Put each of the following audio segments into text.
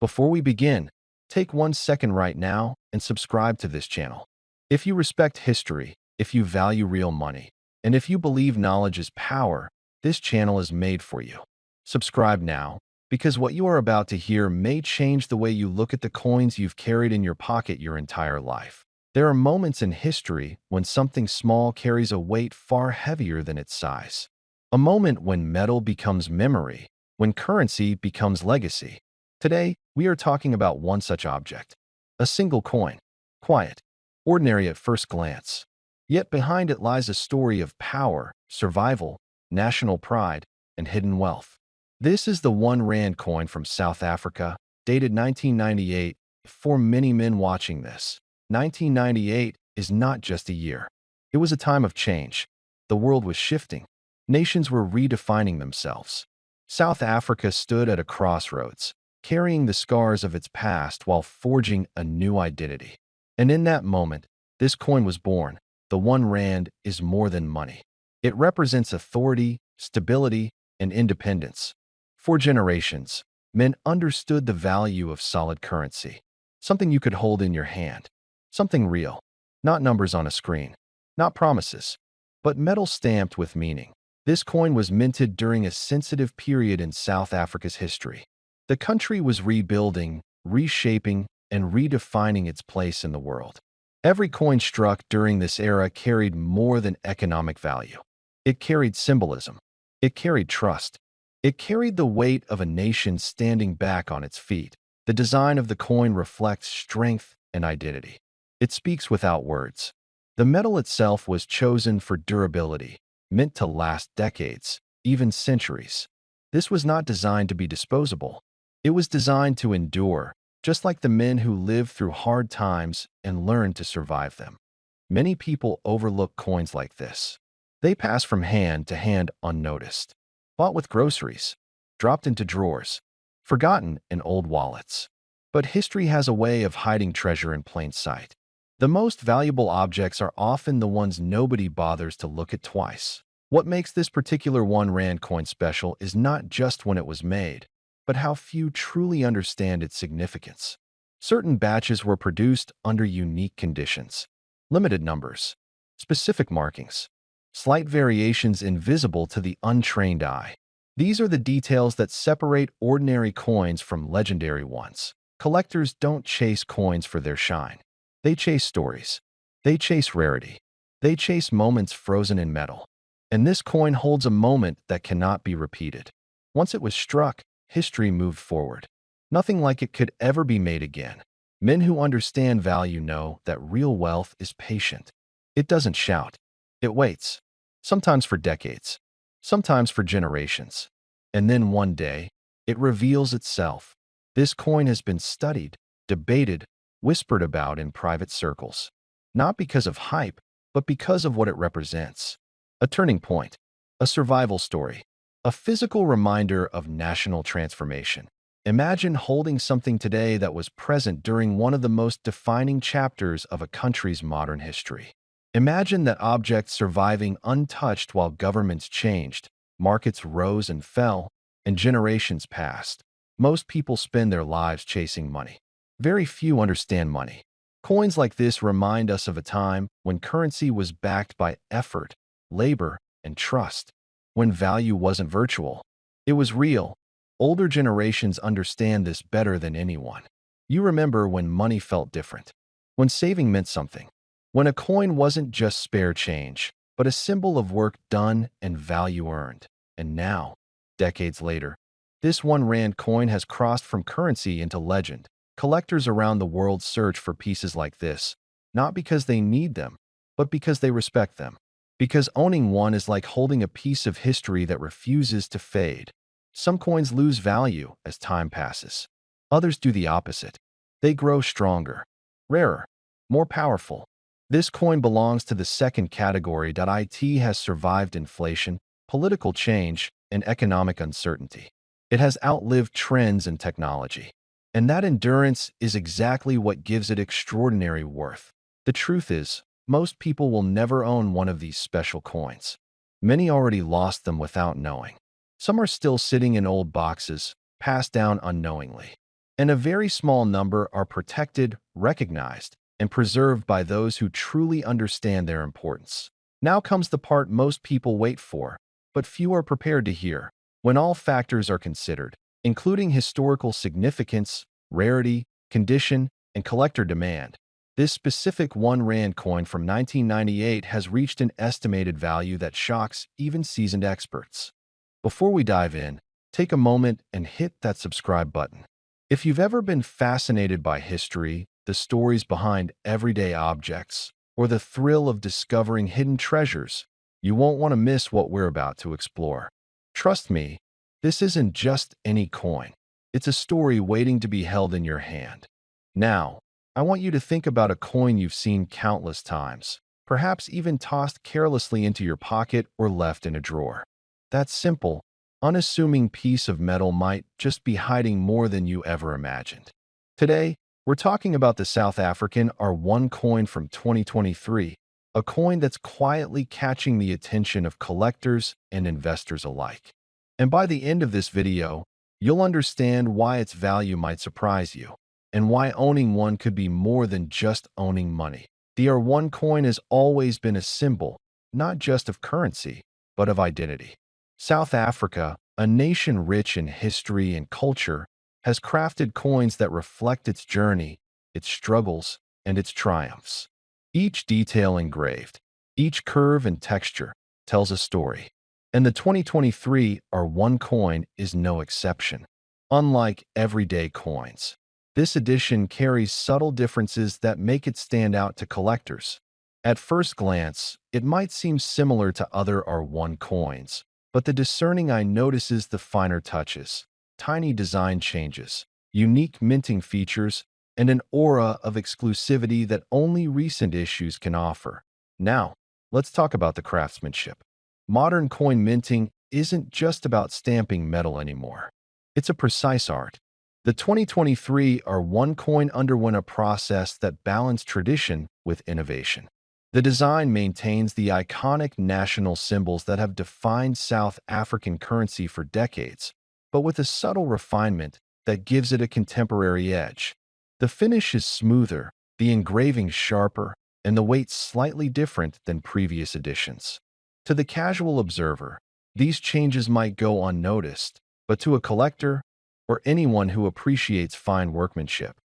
Before we begin, take 1 second right now and subscribe to this channel. If you respect history, if you value real money, and if you believe knowledge is power, this channel is made for you. Subscribe now, because what you are about to hear may change the way you look at the coins you've carried in your pocket your entire life. There are moments in history when something small carries a weight far heavier than its size. A moment when metal becomes memory, when currency becomes legacy. Today, we are talking about one such object. A single coin. Quiet. Ordinary at first glance. Yet behind it lies a story of power, survival, national pride, and hidden wealth. This is the 1 rand coin from South Africa, dated 1998. For many men watching this, 1998 is not just a year. It was a time of change. The world was shifting. Nations were redefining themselves. South Africa stood at a crossroads, carrying the scars of its past while forging a new identity. And in that moment, this coin was born. The 1 rand is more than money. It represents authority, stability, and independence. For generations, men understood the value of solid currency, something you could hold in your hand, something real, not numbers on a screen, not promises, but metal stamped with meaning. This coin was minted during a sensitive period in South Africa's history. The country was rebuilding, reshaping, and redefining its place in the world. Every coin struck during this era carried more than economic value. It carried symbolism. It carried trust. It carried the weight of a nation standing back on its feet. The design of the coin reflects strength and identity. It speaks without words. The metal itself was chosen for durability, meant to last decades, even centuries. This was not designed to be disposable. It was designed to endure, just like the men who lived through hard times and learned to survive them. Many people overlook coins like this. They pass from hand to hand unnoticed. Bought with groceries, dropped into drawers, forgotten in old wallets. But history has a way of hiding treasure in plain sight. The most valuable objects are often the ones nobody bothers to look at twice. What makes this particular 1 rand coin special is not just when it was made, but how few truly understand its significance. Certain batches were produced under unique conditions, limited numbers, specific markings, slight variations invisible to the untrained eye. These are the details that separate ordinary coins from legendary ones. Collectors don't chase coins for their shine. They chase stories. They chase rarity. They chase moments frozen in metal. And this coin holds a moment that cannot be repeated. Once it was struck, history moved forward. Nothing like it could ever be made again. Men who understand value know that real wealth is patient. It doesn't shout. It waits. Sometimes for decades. Sometimes for generations. And then one day, it reveals itself. This coin has been studied, debated, whispered about in private circles. Not because of hype, but because of what it represents. A turning point. A survival story. A physical reminder of national transformation. Imagine holding something today that was present during one of the most defining chapters of a country's modern history. Imagine that object surviving untouched while governments changed, markets rose and fell, and generations passed. Most people spend their lives chasing money. Very few understand money. Coins like this remind us of a time when currency was backed by effort, labor, and trust. When value wasn't virtual, it was real. Older generations understand this better than anyone. You remember when money felt different, when saving meant something, when a coin wasn't just spare change, but a symbol of work done and value earned. And now, decades later, this 1 rand coin has crossed from currency into legend. Collectors around the world search for pieces like this, not because they need them, but because they respect them. Because owning one is like holding a piece of history that refuses to fade. Some coins lose value as time passes. Others do the opposite. They grow stronger, rarer, more powerful. This coin belongs to the second category. It has survived inflation, political change, and economic uncertainty. It has outlived trends and technology. And that endurance is exactly what gives it extraordinary worth. The truth is, most people will never own one of these special coins. Many already lost them without knowing. Some are still sitting in old boxes, passed down unknowingly. and a very small number are protected, recognized, and preserved by those who truly understand their importance. Now comes the part most people wait for, but few are prepared to hear. When all factors are considered, including historical significance, rarity, condition, and collector demand, this specific 1 rand coin from 1998 has reached an estimated value that shocks even seasoned experts. Before we dive in, take a moment and hit that subscribe button. If you've ever been fascinated by history, the stories behind everyday objects, or the thrill of discovering hidden treasures, you won't want to miss what we're about to explore. Trust me, this isn't just any coin. It's a story waiting to be held in your hand. Now, I want you to think about a coin you've seen countless times, perhaps even tossed carelessly into your pocket or left in a drawer. That simple, unassuming piece of metal might just be hiding more than you ever imagined. Today, we're talking about the South African R1 coin from 2023, a coin that's quietly catching the attention of collectors and investors alike. And by the end of this video, you'll understand why its value might surprise you, and why owning one could be more than just owning money. The R1 coin has always been a symbol, not just of currency, but of identity. South Africa, a nation rich in history and culture, has crafted coins that reflect its journey, its struggles, and its triumphs. Each detail engraved, each curve and texture tells a story. And the 2023 R1 coin is no exception. Unlike everyday coins, this edition carries subtle differences that make it stand out to collectors. At first glance, it might seem similar to other R1 coins, but the discerning eye notices the finer touches, tiny design changes, unique minting features, and an aura of exclusivity that only recent issues can offer. Now, let's talk about the craftsmanship. Modern coin minting isn't just about stamping metal anymore. It's a precise art. The 2023 R1 coin underwent a process that balanced tradition with innovation. The design maintains the iconic national symbols that have defined South African currency for decades, but with a subtle refinement that gives it a contemporary edge. The finish is smoother, the engraving sharper, and the weight slightly different than previous editions. To the casual observer, these changes might go unnoticed, but to a collector, or anyone who appreciates fine workmanship,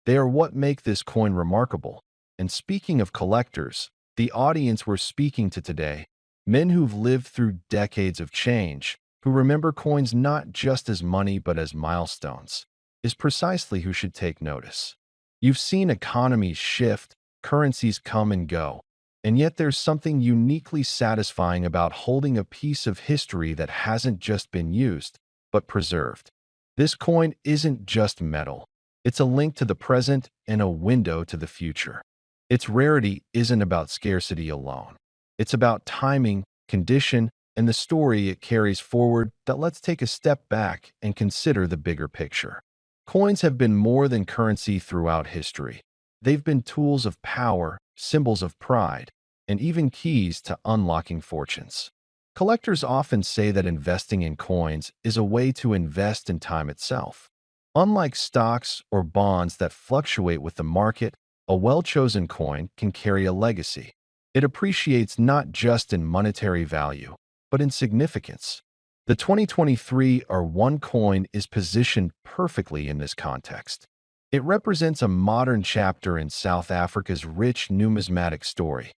they are what make this coin remarkable. And speaking of collectors, the audience we're speaking to today, men who've lived through decades of change, who remember coins not just as money but as milestones, is precisely who should take notice. You've seen economies shift, currencies come and go, and yet there's something uniquely satisfying about holding a piece of history that hasn't just been used, but preserved. This coin isn't just metal. It's a link to the present and a window to the future. Its rarity isn't about scarcity alone. It's about timing, condition, and the story it carries forward. That let's take a step back and consider the bigger picture. Coins have been more than currency throughout history. They've been tools of power, symbols of pride, and even keys to unlocking fortunes. Collectors often say that investing in coins is a way to invest in time itself. Unlike stocks or bonds that fluctuate with the market, a well-chosen coin can carry a legacy. It appreciates not just in monetary value, but in significance. The 2023 R1 coin is positioned perfectly in this context. It represents a modern chapter in South Africa's rich numismatic story.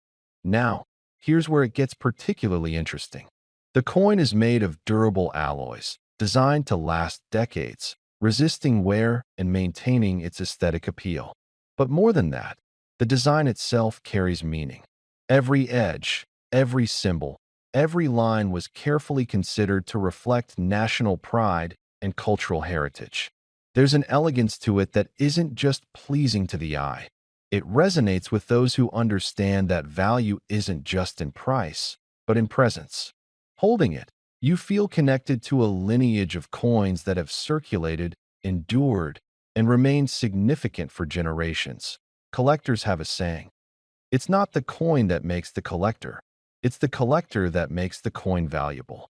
Now, here's where it gets particularly interesting. The coin is made of durable alloys, designed to last decades, resisting wear and maintaining its aesthetic appeal. But more than that, the design itself carries meaning. Every edge, every symbol, every line was carefully considered to reflect national pride and cultural heritage. There's an elegance to it that isn't just pleasing to the eye. It resonates with those who understand that value isn't just in price, but in presence. Holding it, you feel connected to a lineage of coins that have circulated, endured, and remained significant for generations. Collectors have a saying. It's not the coin that makes the collector. It's the collector that makes the coin valuable.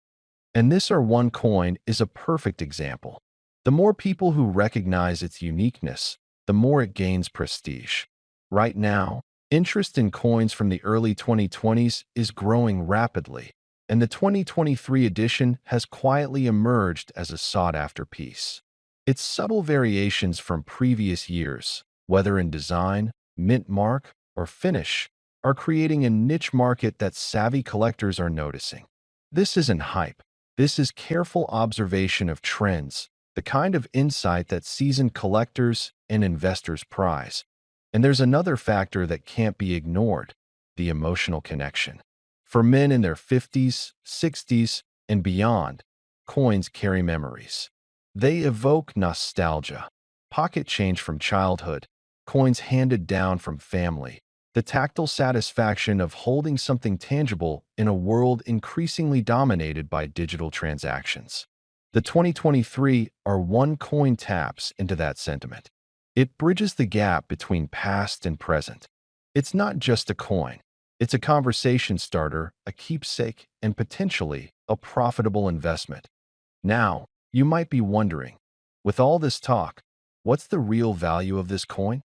And this R1 coin is a perfect example. The more people who recognize its uniqueness, the more it gains prestige. Right now, interest in coins from the early 2020s is growing rapidly, and the 2023 edition has quietly emerged as a sought-after piece. Its subtle variations from previous years, whether in design, mint mark, or finish, are creating a niche market that savvy collectors are noticing. This isn't hype. This is careful observation of trends, the kind of insight that seasoned collectors and investors prize. And there's another factor that can't be ignored: the emotional connection. For men in their 50s, 60s, and beyond, coins carry memories. They evoke nostalgia, pocket change from childhood, coins handed down from family, the tactile satisfaction of holding something tangible in a world increasingly dominated by digital transactions. The 2023 R1 coin taps into that sentiment. It bridges the gap between past and present. It's not just a coin. It's a conversation starter, a keepsake, and potentially a profitable investment. Now, you might be wondering, with all this talk, what's the real value of this coin?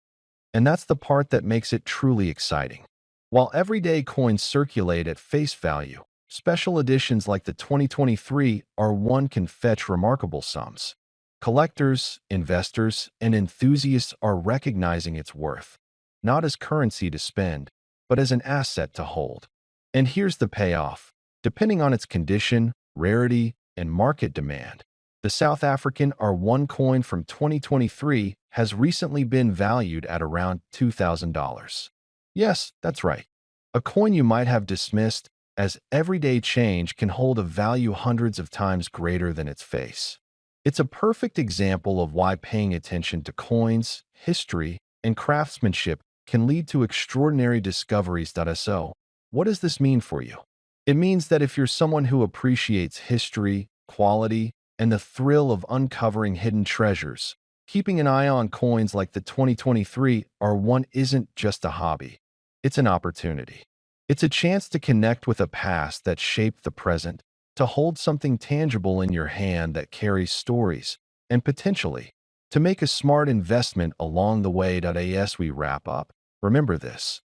And that's the part that makes it truly exciting. While everyday coins circulate at face value, special editions like the 2023 R1 can fetch remarkable sums. Collectors, investors, and enthusiasts are recognizing its worth, not as currency to spend, but as an asset to hold. And here's the payoff. Depending on its condition, rarity, and market demand, the South African R1 coin from 2023 has recently been valued at around $2,000. Yes, that's right. A coin you might have dismissed as everyday change can hold a value hundreds of times greater than its face. It's a perfect example of why paying attention to coins, history, and craftsmanship can lead to extraordinary discoveries. So, what does this mean for you? It means that if you're someone who appreciates history, quality, and the thrill of uncovering hidden treasures, keeping an eye on coins like the 2023 R1 isn't just a hobby. It's an opportunity. It's a chance to connect with a past that shaped the present, to hold something tangible in your hand that carries stories, and potentially, to make a smart investment along the way. As we wrap up, remember this: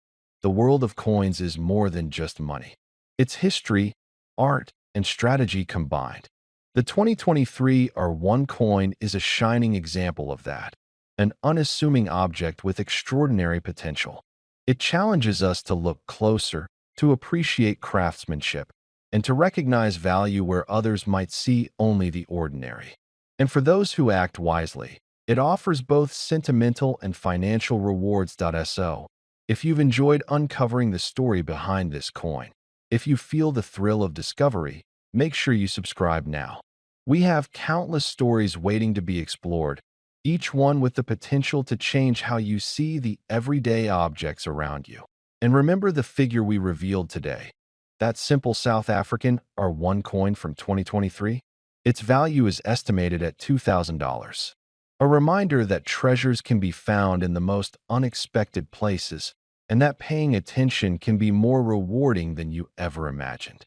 the world of coins is more than just money. It's history, art, and strategy combined. The 2023 R1 coin is a shining example of that, an unassuming object with extraordinary potential. It challenges us to look closer, to appreciate craftsmanship, and to recognize value where others might see only the ordinary. And for those who act wisely, it offers both sentimental and financial rewards. So, if you've enjoyed uncovering the story behind this coin, if you feel the thrill of discovery, make sure you subscribe now. We have countless stories waiting to be explored, each one with the potential to change how you see the everyday objects around you. And remember the figure we revealed today, that simple South African R1 coin from 2023? Its value is estimated at $2,000. A reminder that treasures can be found in the most unexpected places, and that paying attention can be more rewarding than you ever imagined.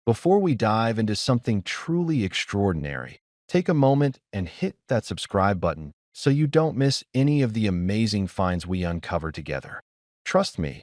Before we dive into something truly extraordinary, take a moment and hit that subscribe button so you don't miss any of the amazing finds we uncover together. Trust me,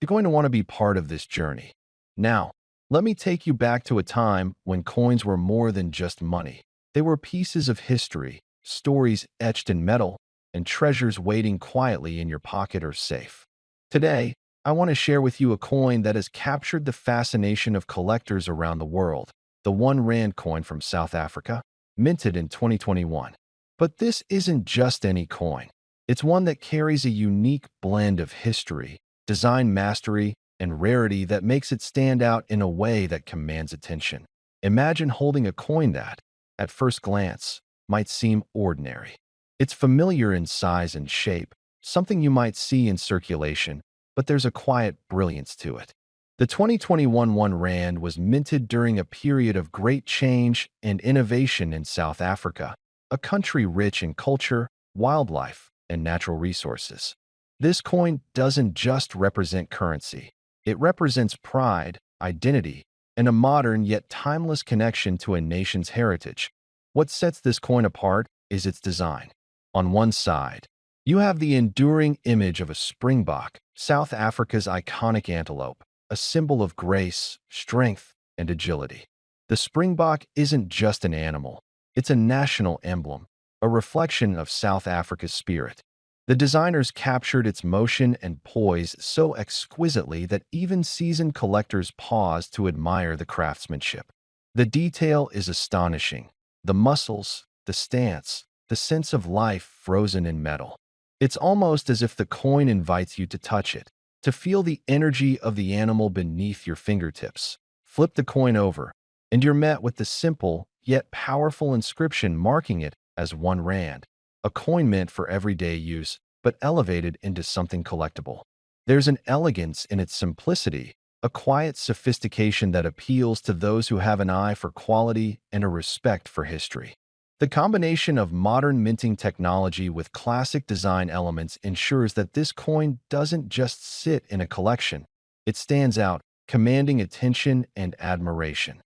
you're going to want to be part of this journey. Now, let me take you back to a time when coins were more than just money. They were pieces of history, stories etched in metal, and treasures waiting quietly in your pocket or safe. Today, I want to share with you a coin that has captured the fascination of collectors around the world, the R1 coin from South Africa, minted in 2021. But this isn't just any coin. It's one that carries a unique blend of history, design mastery, and rarity that makes it stand out in a way that commands attention. Imagine holding a coin that, at first glance, might seem ordinary. It's familiar in size and shape, something you might see in circulation, but there's a quiet brilliance to it. The 2021 R1 was minted during a period of great change and innovation in South Africa, a country rich in culture, wildlife, and natural resources. This coin doesn't just represent currency. It represents pride, identity, and a modern yet timeless connection to a nation's heritage. What sets this coin apart is its design. On one side, you have the enduring image of a springbok, South Africa's iconic antelope, a symbol of grace, strength, and agility. The springbok isn't just an animal, it's a national emblem, a reflection of South Africa's spirit. The designers captured its motion and poise so exquisitely that even seasoned collectors pause to admire the craftsmanship. The detail is astonishing. The muscles, the stance, the sense of life frozen in metal. It's almost as if the coin invites you to touch it, to feel the energy of the animal beneath your fingertips. Flip the coin over, and you're met with the simple, yet powerful inscription marking it as 1 rand, a coin meant for everyday use, but elevated into something collectible. There's an elegance in its simplicity, a quiet sophistication that appeals to those who have an eye for quality and a respect for history. The combination of modern minting technology with classic design elements ensures that this coin doesn't just sit in a collection. It stands out, commanding attention and admiration.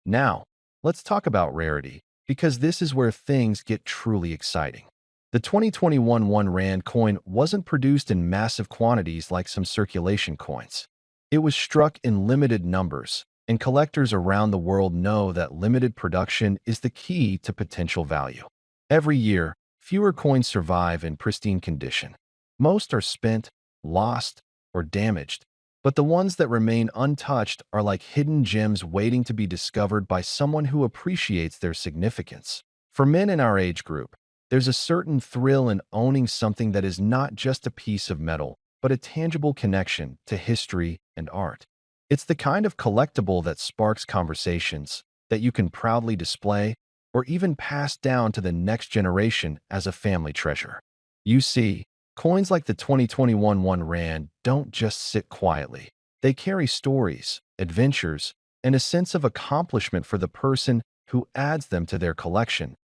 Now, let's talk about rarity, because this is where things get truly exciting. The 2021 1 rand coin wasn't produced in massive quantities like some circulation coins. It was struck in limited numbers, and collectors around the world know that limited production is the key to potential value. Every year, fewer coins survive in pristine condition. Most are spent, lost, or damaged, but the ones that remain untouched are like hidden gems waiting to be discovered by someone who appreciates their significance. For men in our age group, there's a certain thrill in owning something that is not just a piece of metal, but a tangible connection to history and art. It's the kind of collectible that sparks conversations that you can proudly display or even pass down to the next generation as a family treasure. You see, coins like the 2021 1 rand don't just sit quietly. They carry stories, adventures, and a sense of accomplishment for the person who adds them to their collection.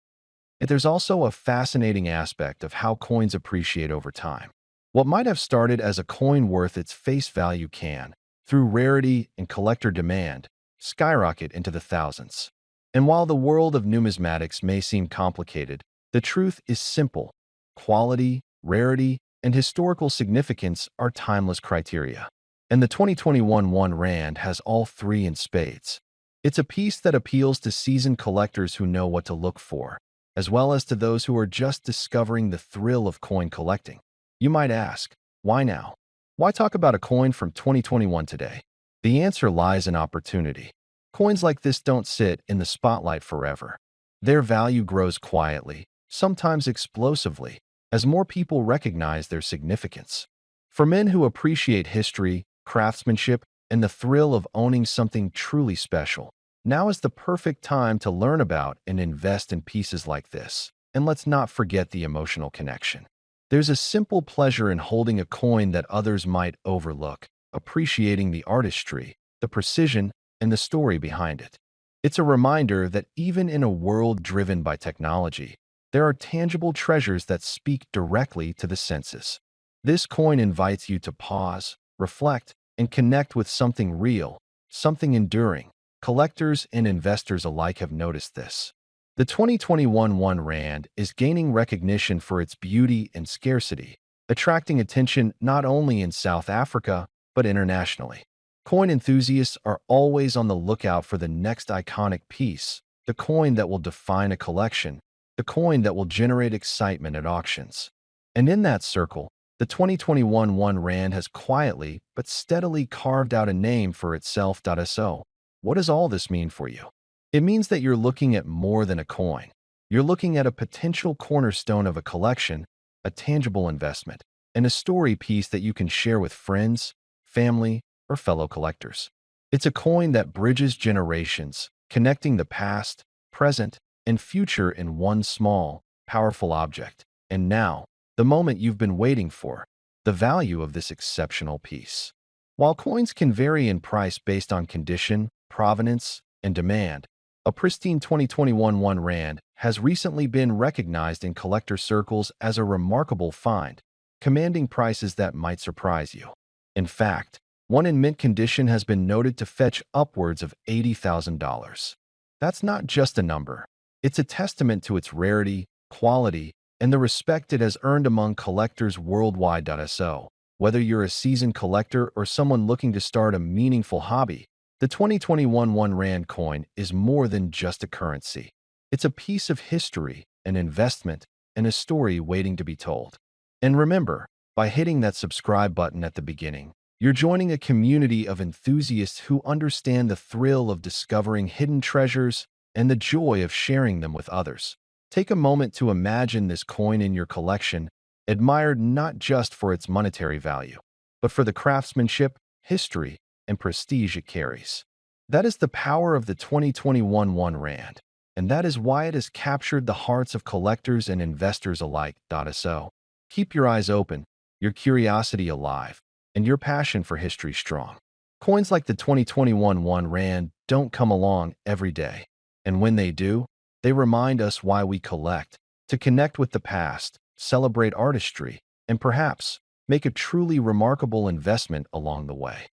And there's also a fascinating aspect of how coins appreciate over time. What might have started as a coin worth its face value can, through rarity and collector demand, skyrocket into the thousands. And while the world of numismatics may seem complicated, the truth is simple. Quality, rarity, and historical significance are timeless criteria. And the 2021 1 rand has all three in spades. It's a piece that appeals to seasoned collectors who know what to look for, as well as to those who are just discovering the thrill of coin collecting. You might ask, why now? Why talk about a coin from 2021 today? The answer lies in opportunity. Coins like this don't sit in the spotlight forever. Their value grows quietly, sometimes explosively, as more people recognize their significance. For men who appreciate history, craftsmanship, and the thrill of owning something truly special, now is the perfect time to learn about and invest in pieces like this. And let's not forget the emotional connection. There's a simple pleasure in holding a coin that others might overlook, appreciating the artistry, the precision, and the story behind it. It's a reminder that even in a world driven by technology, there are tangible treasures that speak directly to the senses. This coin invites you to pause, reflect, and connect with something real, something enduring. Collectors and investors alike have noticed this. The 2021 1 rand is gaining recognition for its beauty and scarcity, attracting attention not only in South Africa, but internationally. Coin enthusiasts are always on the lookout for the next iconic piece, the coin that will define a collection, the coin that will generate excitement at auctions. And in that circle, the 2021 1 rand has quietly but steadily carved out a name for itself. So, what does all this mean for you? It means that you're looking at more than a coin. You're looking at a potential cornerstone of a collection, a tangible investment, and a story piece that you can share with friends, family, or fellow collectors. It's a coin that bridges generations, connecting the past, present, and future in one small, powerful object. And now, the moment you've been waiting for, the value of this exceptional piece. While coins can vary in price based on condition, provenance, and demand, a pristine 2021 1 rand has recently been recognized in collector circles as a remarkable find, commanding prices that might surprise you. In fact, one in mint condition has been noted to fetch upwards of $80,000. That's not just a number. It's a testament to its rarity, quality, and the respect it has earned among collectors worldwide. So, whether you're a seasoned collector or someone looking to start a meaningful hobby, the 2021 1 Rand coin is more than just a currency. It's a piece of history, an investment, and a story waiting to be told. And remember, by hitting that subscribe button at the beginning, you're joining a community of enthusiasts who understand the thrill of discovering hidden treasures and the joy of sharing them with others. Take a moment to imagine this coin in your collection, admired not just for its monetary value, but for the craftsmanship, history, and prestige it carries. That is the power of the 2021 1 Rand, and that is why it has captured the hearts of collectors and investors alike. So, keep your eyes open, your curiosity alive, and your passion for history strong. Coins like the 2021 1 Rand don't come along every day, and when they do, they remind us why we collect, to connect with the past, celebrate artistry, and perhaps make a truly remarkable investment along the way.